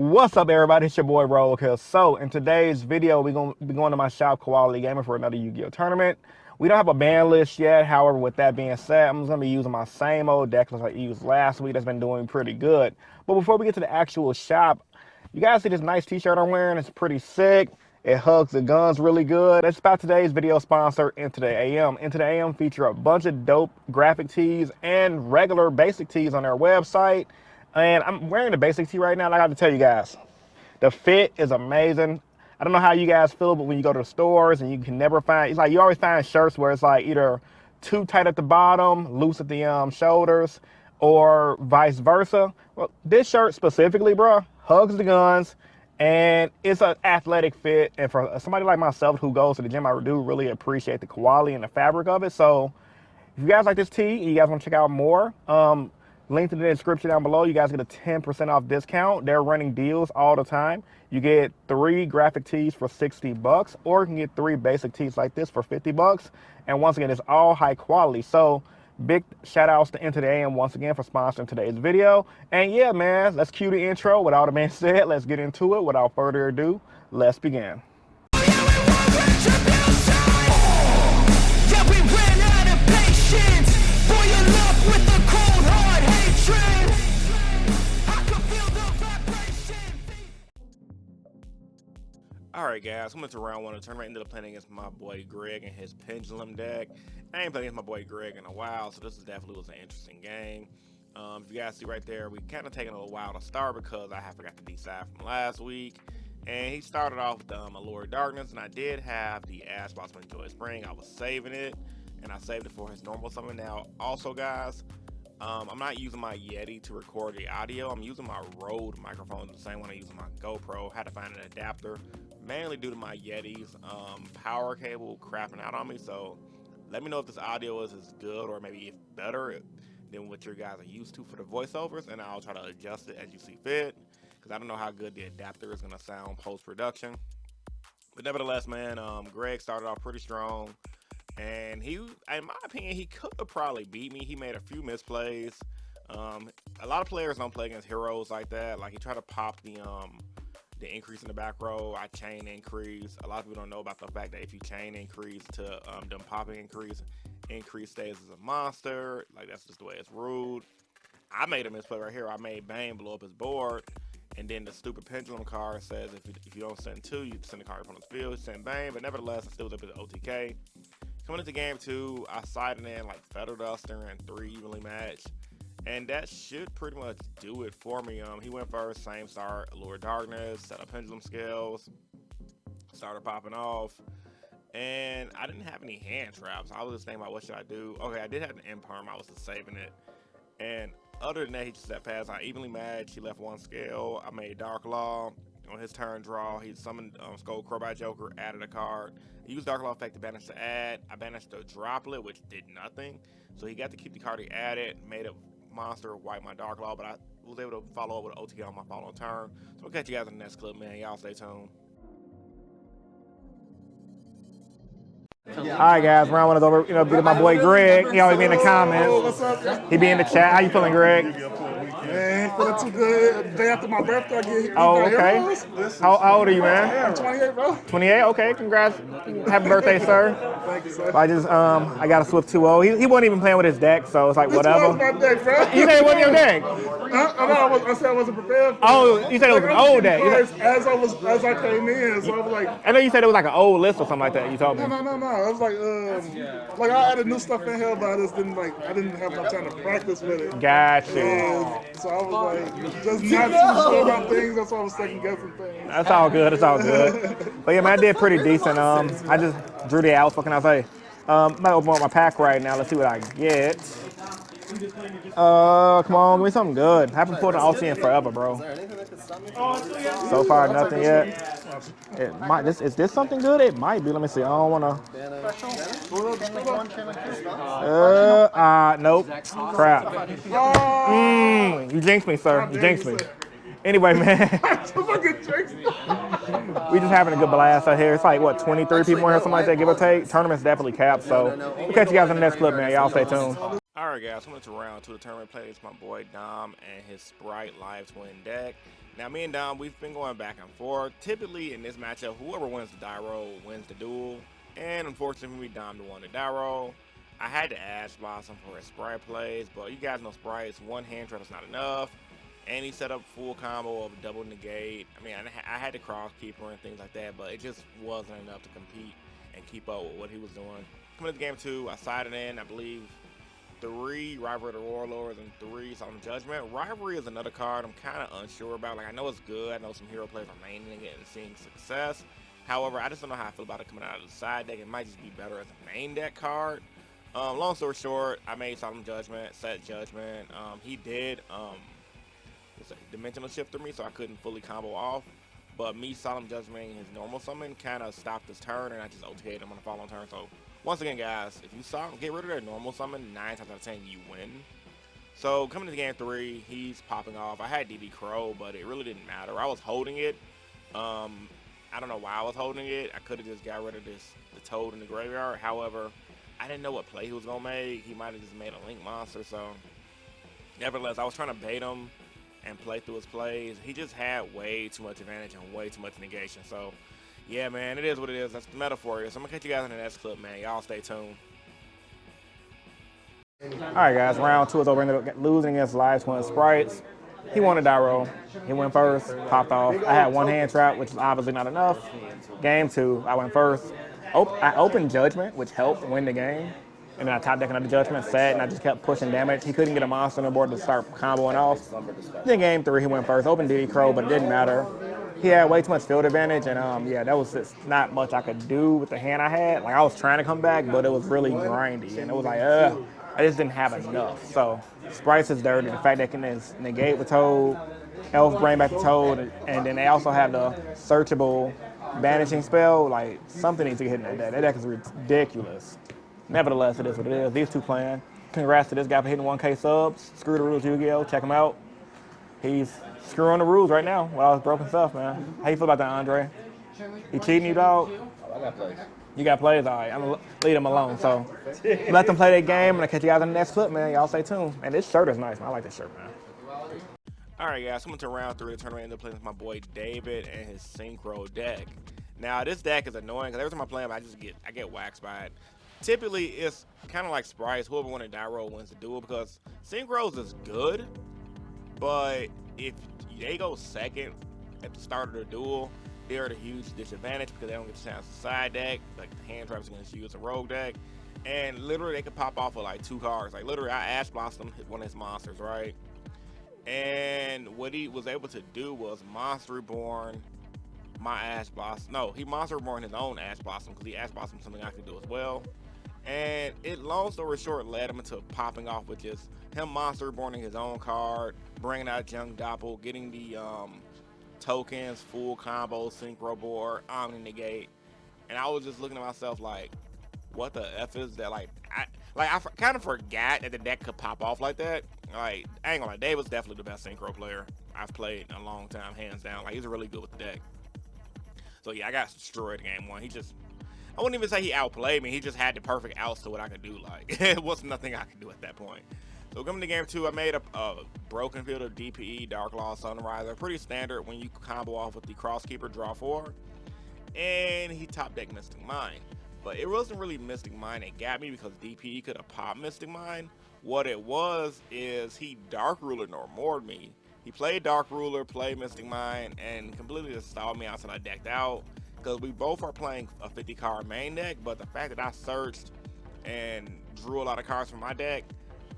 What's up, everybody? It's your boy Rollkill. So in today's video, we're gonna be going to my shop, Quality Gamer, for another Yu-Gi-Oh tournament. We don't have a ban list yet. However, with that being said, I'm just gonna be using my same old deck as I used last week. That's been doing pretty good. But before we get to the actual shop, you guys see this nice t-shirt I'm wearing? It's pretty sick. It hugs the guns really good. That's about today's video sponsor, Into the AM. Into the AM feature a bunch of dope graphic tees and regular basic tees on their website. And I'm wearing the basic tee right now, and I got to tell you guys, the fit is amazing. I don't know how you guys feel, but when you go to the stores and you can never find, it's like you always find shirts where it's like either too tight at the bottom, loose at the shoulders, or vice versa. Well, this shirt specifically, bro, hugs the guns, and it's an athletic fit. And for somebody like myself who goes to the gym, I do really appreciate the quality and the fabric of it. So if you guys like this tee, you guys want to check out more, link in the description down below. You guys get a 10% off discount. They're running deals all the time. You get 3 graphic tees for $60, or you can get 3 basic tees like this for $50. And once again, it's all high quality. So big shout outs to Into the AM once again for sponsoring today's video. And yeah, man, let's cue the intro. With all the being said, let's get into it. Without further ado, let's begin. Alright guys, coming to round 1 of the tournament. Ended up playing against my boy Greg and his Pendulum deck. I ain't played against my boy Greg in a while, so this definitely was an interesting game. If you guys see right there, we kind of taken a little while to start because I forgot to decide from last week. And he started off with Allure Darkness, and I did have the Ash Blossom Joy Spring. I was saving it, and I saved it for his normal summon. Now, also guys, I'm not using my Yeti to record the audio. I'm using my Rode microphone, the same one I use on my GoPro. Had to find an adapter, mainly due to my Yeti's power cable crapping out on me. So let me know if this audio is as good or maybe if better than what your guys are used to for the voiceovers, and I'll try to adjust it as you see fit, because I don't know how good the adapter is going to sound post-production. But nevertheless, man, Greg started off pretty strong. And he, in my opinion, he could have probably beat me. He made a few misplays. A lot of players don't play against heroes like that. Like, he tried to pop the increase in the back row. I chain increase. A lot of people don't know about the fact that if you chain increase to them popping increase stays as a monster. Like, that's just the way it's ruled. I made a misplay right here. I made Bane blow up his board. And then the stupid Pendulum card says if you don't send 2, you send the card from the field. You send Bane, but nevertheless, I still was able to OTK. Coming into game 2, I sided in like Feather Duster and 3 evenly matched. And that should pretty much do it for me. He went first, same start, Allure Darkness, set up Pendulum Scales, started popping off. And I didn't have any hand traps. I was just thinking about what should I do. Okay, I did have an Imperm, I was just saving it. And other than that, he just set pass. I evenly matched, he left 1 scale. I made Dark Law. On his turn draw, he summoned Skull Crow by Joker, added a card. He used Dark Law effect to banish the add. I banished the Droplet, which did nothing. So he got to keep the card he added, made a monster, wipe my Dark Law, but I was able to follow up with an OTK on my following turn. So we'll catch you guys in the next clip, man. Y'all stay tuned. Alright guys, round 1 is over. Because my boy Greg, he always be in the comments. He be in the chat. How you feeling, Greg? Man, feeling too good. Day after my birthday, I get Oh, okay. How old are you, man? I'm 28, bro. 28? Okay, congrats. Happy birthday, sir. Thank you, sir. I got a Swift 2-0. He wasn't even playing with his deck, so it's like This whatever. was my deck, bro. You said it wasn't your deck? I said I wasn't prepared for Oh, you said it was an old deck. As I came in, so I was like, I know you said it was like an old list or something like that. You told me. no. I was like I added new stuff in here, but I just didn't I didn't have enough time to practice with it. Gotcha. And so I was like, just not too sure about things. That's why I was second guessing things. That's all good. It's all good. But yeah, man, I did pretty decent. I just drew the outs. What can I say? I'm about to open up my pack right now. Let's see what I get. Come on, give me something good. I haven't pulled an ulti in forever, bro. So far, nothing yet. It might. Is this something good? It might be. Let me see. I don't wanna. Nope. Crap. You jinxed me, sir. You jinxed me. Anyway, man. We just having a good blast out here. It's like, what, 23 people in here, something like that, give or take. Tournament's definitely capped, so we'll catch you guys in the next clip, man. Y'all stay tuned. All right, guys, coming to round 2 of the tournament play. It's my boy Dom and his Sprite Live Twin deck. Now, me and Dom, we've been going back and forth. Typically, in this matchup, whoever wins the die roll wins the duel. And unfortunately, we Dom the one the die roll. I had to Ash Blossom for his Sprite plays, but you guys know Sprites, one hand trap is not enough. And he set up full combo of double negate. I mean, I had the cross keeper and things like that, but it just wasn't enough to compete and keep up with what he was doing. Coming into game 2, I sided in, I believe, 3 Rivalry of the Warlords and 3 Solemn Judgment. Rivalry is another card I'm kind of unsure about. Like, I know it's good. I know some hero players are maining it and seeing success. However, I just don't know how I feel about it coming out of the side deck. It might just be better as a main deck card. Long story short, I made Solemn Judgment, set Judgment. He did dimensional shift through me, so I couldn't fully combo off. But me Solemn Judgment his normal summon kind of stopped his turn, and I just OTA'd him on the following turn. So once again, guys, if you get rid of their normal summon, 9 times out of 10 you win. So coming to game 3, he's popping off. I had DB Crow, but it really didn't matter. I was holding it. I don't know why I was holding it. I could have just got rid of the Toad in the graveyard. However, I didn't know what play he was gonna make. He might have just made a Link monster. So nevertheless, I was trying to bait him and play through his plays. He just had way too much advantage and way too much negation. So yeah, man, it is what it is. That's the metaphor. So I'm gonna catch you guys in the next clip, man. Y'all stay tuned. All right, guys, round 2 is over. Ended up losing against Live Twin Sprites. He won a die roll. He went first, popped off. I had one hand trap, which is obviously not enough. Game 2, I went first. I opened Judgment, which helped win the game. And then I top decked another Judgment, set, and I just kept pushing damage. He couldn't get a monster on the board to start comboing off. Then game 3, he went first. Opened DD Crow, but it didn't matter. He had way too much field advantage, and yeah, that was just not much I could do with the hand I had. Like, I was trying to come back, but it was really grindy, and it was like, I just didn't have enough. So Sprites is dirty. The fact that can negate with Toad, Elf bring back the Toad, and then they also have the searchable banishing spell. Like, something needs to get hit in that deck. That deck is ridiculous. Nevertheless, it is what it is. These two playing. Congrats to this guy for hitting 1K subs. Screw the rules, Yugioh. Check him out. He's screwing the rules right now with all his broken stuff, man. How you feel about that, Andre? He cheating you, dog? I got plays. You got plays? All right. I'm going to leave him alone. So let them play their game, and I'll catch you guys in the next clip, man. Y'all stay tuned. And this shirt is nice, man. I like this shirt, man. All right, guys, coming to round 3 of the tournament, I ended up playing with my boy David and his Synchro deck. Now, this deck is annoying because every time I play him, I get waxed by it. Typically, it's kind of like Sprites. Whoever wins a die roll wins the duel because Synchros is good, but if they go second at the start of the duel, they're at a huge disadvantage because they don't get a chance to side deck. Like, the hand traps against you as a rogue deck. And literally, they could pop off with like 2 cards. Like, literally, I Ash Blossom hit one of his monsters, right? And what he was able to do was Monster Reborn my Ash Blossom. No, he Monster Reborn his own Ash Blossom because he Ash Blossom something I could do as well. And it, long story short, led him into popping off with just him Monster Reborning his own card, bringing out Young Doppel, getting the tokens, full combo, Synchro board, Omni Negate. And I was just looking at myself like, what the F is that? Like, I kind of forgot that the deck could pop off like that. Like, I ain't gonna lie, Dave was definitely the best Synchro player I've played in a long time, hands down. Like, he's really good with the deck. So yeah, I got destroyed in game 1. I wouldn't even say he outplayed me. He just had the perfect outs to what I could do. Like, it was nothing I could do at that point. So coming to game 2, I made a broken field of DPE, Dark Law, Sunriser. Pretty standard when you combo off with the Crosskeeper, draw 4. And he top deck Mystic Mine. But it wasn't really Mystic Mine that got me because DPE could have popped Mystic Mine. What it was is he Dark Ruler nor moored me. He played Dark Ruler, played Mystic Mine, and completely just stalled me out until I decked out. Because we both are playing a 50 card main deck, but the fact that I searched and drew a lot of cards from my deck,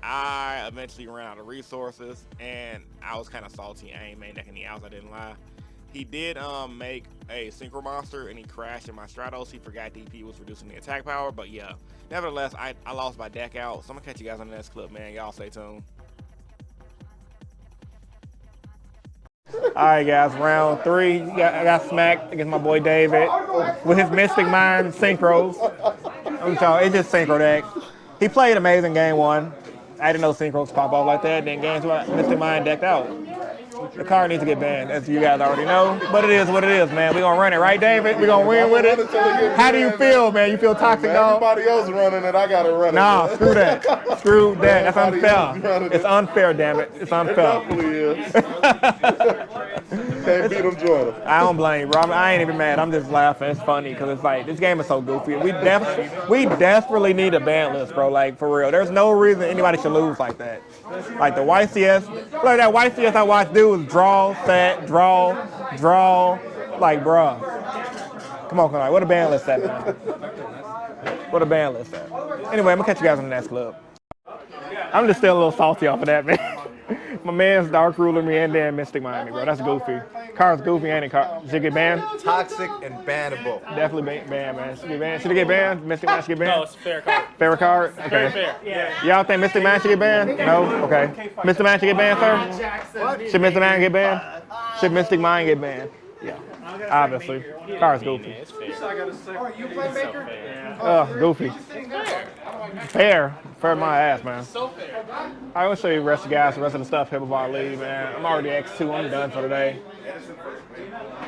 I eventually ran out of resources, and I was kind of salty. I ain't main decking the outs, I didn't lie. He did make a Synchro Monster, and he crashed in my Stratos. He forgot DP was reducing the attack power, but yeah. Nevertheless, I lost my deck out, so I'm going to catch you guys on the next clip, man. Y'all stay tuned. All right, guys, round 3. I got smacked against my boy David with his Mystic Mind Synchros. It's just Synchro deck. He played amazing game 1. I didn't know Synchros pop off like that. Then game 2, Mystic Mind decked out. The card needs to get banned, as you guys already know. But it is what it is, man. We're going to run it, right, David? We're going to win with it. How do you feel, man? You feel toxic, dog? Everybody else running it, I got to run it. Nah, man. screw that. Screw that. That's unfair. It's unfair, damn it. It's unfair. It definitely is. Can't beat them, join them. I don't blame you, bro. I ain't even mad. I'm just laughing. It's funny because it's like, this game is so goofy. We desperately need a ban list, bro. Like, for real. There's no reason anybody should lose like that. Like the YCS, like that YCS I watched do was draw, set, draw. Like, bro. Come on, what a ban list at, man? What a ban list at. Anyway, I'm going to catch you guys on the next club. I'm just still a little salty off of that, man. My man's Dark Ruler me and then Mystic Miami, bro. That's goofy. Car's goofy, ain't it? Should it get banned? Toxic and bannable. Definitely banned, man. Should it get banned? Mystic Man should get banned? No, it's a fair card. Fair card? Okay. Very fair. Yeah. Y'all think Mystic Man should get banned? No? Okay. Mystic Man should get banned, sir? Should Mystic Man get banned? Should Mystic Mind get banned? Yeah. Obviously. Car's goofy. It's fair. You play Maker? Goofy. Fair. Fair my ass, man. So fair. I will show you the rest of the guys, the rest of the stuff, Hip Hop League, man. I'm already X2. I'm done for today. I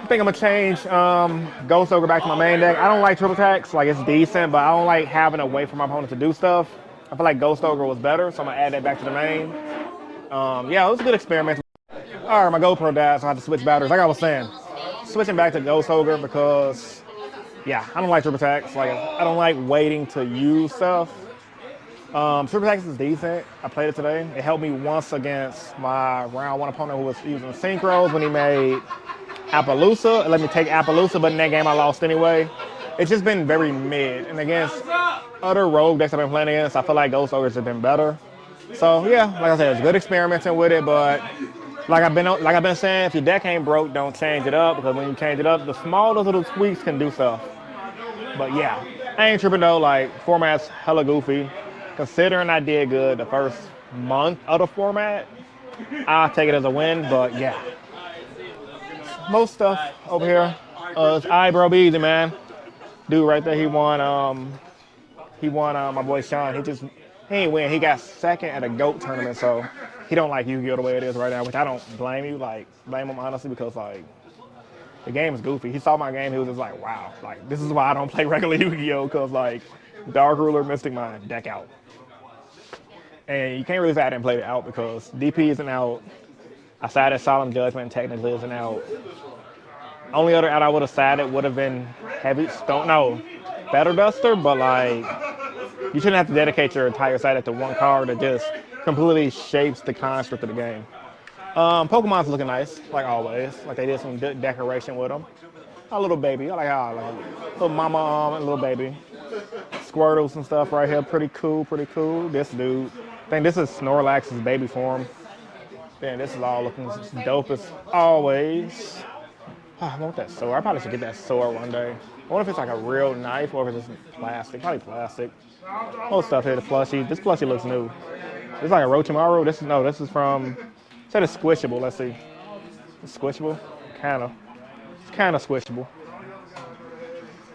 think I'm going to change Ghost Ogre back to my main deck. I don't like triple attacks. Like, it's decent, but I don't like having to wait for my opponent to do stuff. I feel like Ghost Ogre was better, so I'm going to add that back to the main. Yeah, it was a good experiment. All right, my GoPro died, so I had to switch batteries. Like I was saying, switching back to Ghost Ogre because, yeah, I don't like triple attacks. Like, I don't like waiting to use stuff. Triple attacks is decent. I played it today. It helped me once against my round one opponent who was using synchros when he made Appaloosa. It let me take Appaloosa, but in that game I lost anyway. It's just been very mid. And against other rogue decks I've been playing against, I feel like Ghost Ogres have been better. So yeah, like I said, it's good experimenting with it, but like I've been saying, if your deck ain't broke, don't change it up, because when you change it up, the smallest little tweaks can do stuff. But yeah, I ain't tripping though. Like, format's hella goofy. Considering I did good the first month of the format, I'll take it as a win, but yeah. Most stuff over here is Eyebrow Beezy, man. Dude right there, he won my boy Sean. He ain't win. He got second at a GOAT tournament, so he don't like Yu-Gi-Oh the way it is right now, which I don't blame you. Like, blame him honestly, because like, the game is goofy. He saw my game, he was just like, wow, like, this is why I don't play regular Yu-Gi-Oh, because like, Dark Ruler, Mystic Mind, deck out. And you can't really say I didn't play it out because DP isn't out. I sided Solemn Judgment technically isn't out. Only other out I would have sided would have been Better Duster, but like, you shouldn't have to dedicate your entire side to one card that just completely shapes the construct of the game. Pokemon's looking nice, like always. Like, they did some decoration with them. A little baby, I like how I like little mama and little baby. Squirtles and stuff right here, pretty cool. This dude, I think this is Snorlax's baby form. Man, this is all looking dope as always. Oh, I want that sword. I probably should get that sword one day. I wonder if it's like a real knife or if it's just plastic. Probably plastic. Whole stuff here, the plushie. This plushie looks new. It's like a Orochimaru. This is from, said it's squishable. Let's see. It's squishable? Kinda. It's kinda squishable.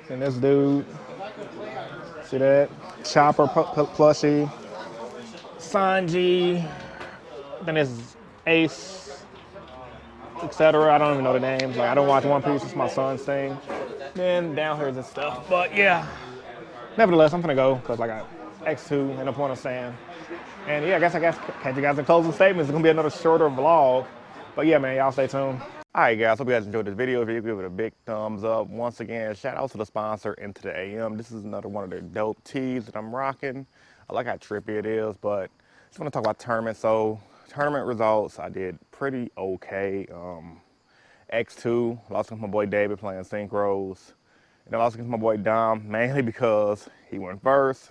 And this dude, see that? Chopper plushie. Sanji. Then there's Ace, etc. I don't even know the names. Like, I don't watch One Piece. It's my son's thing. Then down here's this stuff. But yeah, nevertheless, I'm gonna go because I got X2 and a point of sand. And yeah, I guess catch you guys in closing statements. It's gonna be another shorter vlog. But yeah, man, y'all stay tuned. All right, guys, hope you guys enjoyed this video. If you give it a big thumbs up. Once again, shout out to the sponsor, Into the AM. This is another one of their dope tees that I'm rocking. I like how trippy it is, but just want to talk about tournament. So, tournament results, I did pretty okay. X2, lost against my boy David playing synchros. And I lost against my boy Dom, mainly because he went first.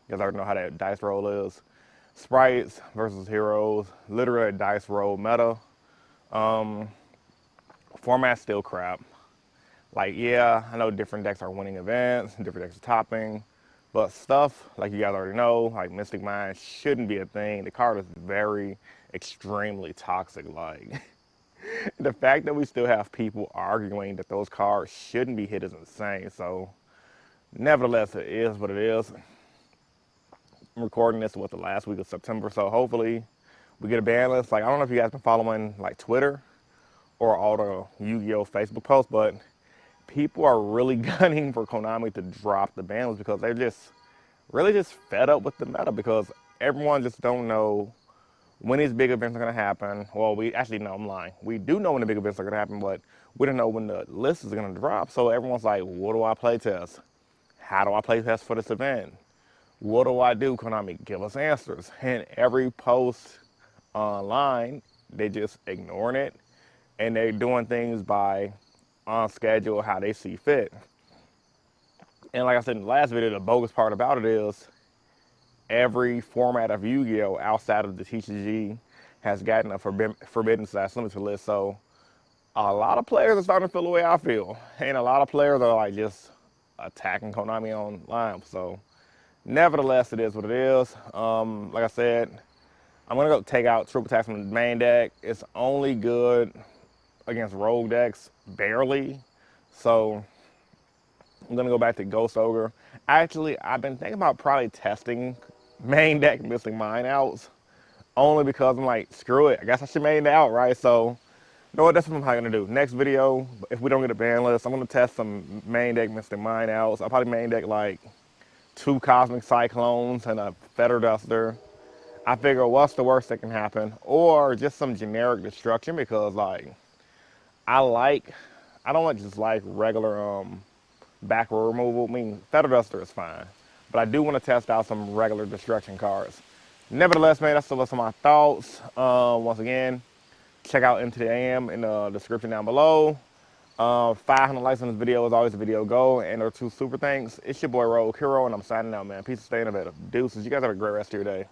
You guys already know how that dice roll is. Sprites versus heroes, literally a dice roll meta. Format's still crap. Like, yeah, I know different decks are winning events, different decks are topping, but stuff, like you guys already know, like Mystic Mind shouldn't be a thing. The card is very, extremely toxic. Like, the fact that we still have people arguing that those cards shouldn't be hit is insane. So, nevertheless, it is what it is. I'm recording this, the last week of September, so hopefully we get a ban list. Like, I don't know if you guys been following, like, Twitter, or all the Yu-Gi-Oh Facebook posts, but people are really gunning for Konami to drop the ban list because they're just really just fed up with the meta because everyone just don't know when these big events are going to happen. Well, we actually know, I'm lying. We do know when the big events are going to happen, but we don't know when the list is going to drop. So everyone's like, what do I play test? How do I play test for this event? What do I do? Konami, give us answers. And every post online, they just ignoring it and they're doing things by on schedule how they see fit. And like I said in the last video, the bogus part about it is every format of Yu-Gi-Oh outside of the TCG has gotten a forbidden/limited list. So a lot of players are starting to feel the way I feel, and a lot of players are like just attacking Konami online. So nevertheless, it is what it is. Like I said, I'm gonna go take out triple attack from the main deck. It's only good against rogue decks, barely. So I'm gonna go back to Ghost Ogre. Actually, I've been thinking about probably testing main deck missing mine outs, only because I'm like, screw it. I guess I should main it out, right? So, you know what? That's what I'm probably gonna do. Next video, if we don't get a ban list, I'm gonna test some main deck missing mine outs. I'll probably main deck like 2 Cosmic Cyclones and a Feather Duster. I figure what's the worst that can happen, or just some generic destruction because like I don't just like regular back row removal. I mean, Feather Duster is fine, but I do want to test out some regular destruction cards. Nevertheless, man, that's the list of my thoughts. Once again, check out Into the AM in the description down below. 500 likes on this video is always a video goal, and there are 2 super thanks. It's your boy Rogue Hero, and I'm signing out, man. Peace and stay innovative. Deuces, you guys have a great rest of your day.